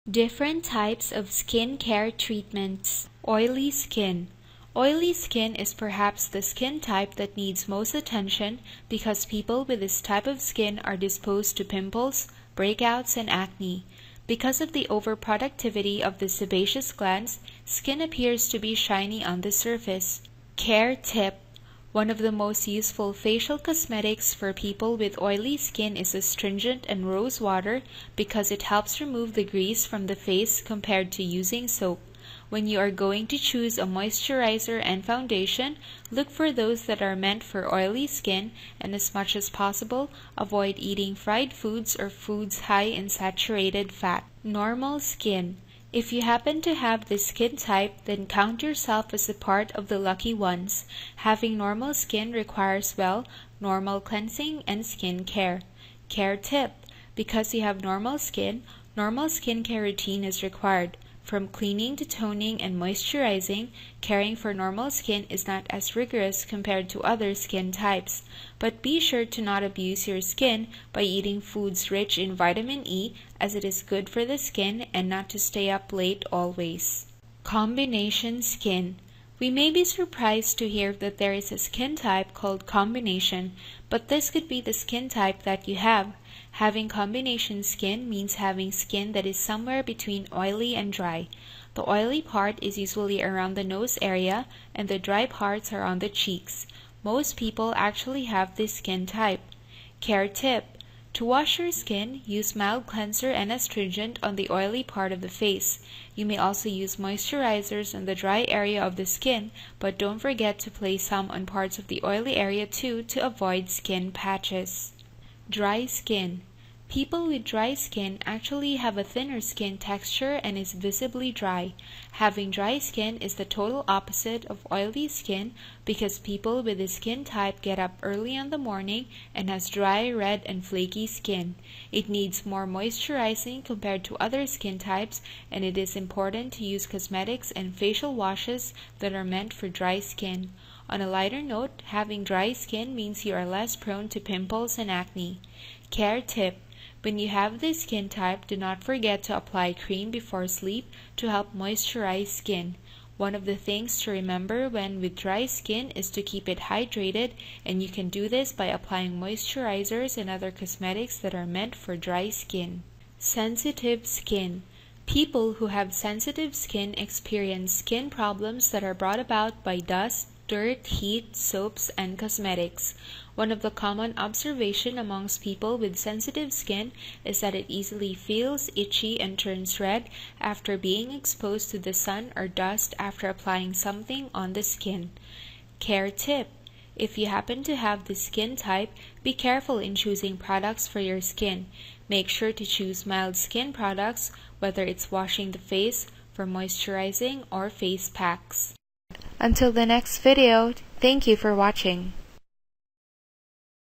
Different types of skin care treatments. Oily skin. Oily skin is perhaps the skin type that needs most attention because people with this type of skin are disposed to pimples, breakouts, and acne. Because of the overproductivity of the sebaceous glands, skin appears to be shiny on the surface. Care tip. One of the most useful facial cosmetics for people with oily skin is astringent and rose water because it helps remove the grease from the face compared to using soap. When you are going to choose a moisturizer and foundation, look for those that are meant for oily skin, and as much as possible, avoid eating fried foods or foods high in saturated fat. Normal skin. If you happen to have this skin type, then count yourself as a part of the lucky ones. Having normal skin requires, normal cleansing and skin care. Care tip. Because you have normal skin care routine is required. From cleaning to toning and moisturizing, caring for normal skin is not as rigorous compared to other skin types. But be sure to not abuse your skin by eating foods rich in vitamin E, as it is good for the skin, and not to stay up late always. Combination skin. We may be surprised to hear that there is a skin type called combination, but this could be the skin type that you have. Having combination skin means having skin that is somewhere between oily and dry. The oily part is usually around the nose area, and the dry parts are on the cheeks. Most people actually have this skin type. Care tip. To wash your skin, use mild cleanser and astringent on the oily part of the face. You may also use moisturizers on the dry area of the skin, but don't forget to place some on parts of the oily area too to avoid skin patches. Dry skin. People with dry skin actually have a thinner skin texture and is visibly dry. Having dry skin is the total opposite of oily skin because people with this skin type get up early in the morning and has dry, red, and flaky skin. It needs more moisturizing compared to other skin types, and it is important to use cosmetics and facial washes that are meant for dry skin. On a lighter note, having dry skin means you are less prone to pimples and acne. Care tip. When you have this skin type, do not forget to apply cream before sleep to help moisturize skin. One of the things to remember when with dry skin is to keep it hydrated, and you can do this by applying moisturizers and other cosmetics that are meant for dry skin. Sensitive skin. People who have sensitive skin experience skin problems that are brought about by dust, dirt, heat, soaps, and cosmetics. One of the common observation amongst people with sensitive skin is that it easily feels itchy and turns red after being exposed to the sun or dust after applying something on the skin. Care tip. If you happen to have this skin type, be careful in choosing products for your skin. Make sure to choose mild skin products, whether it's washing the face, for moisturizing, or face packs. Until the next video, thank you for watching.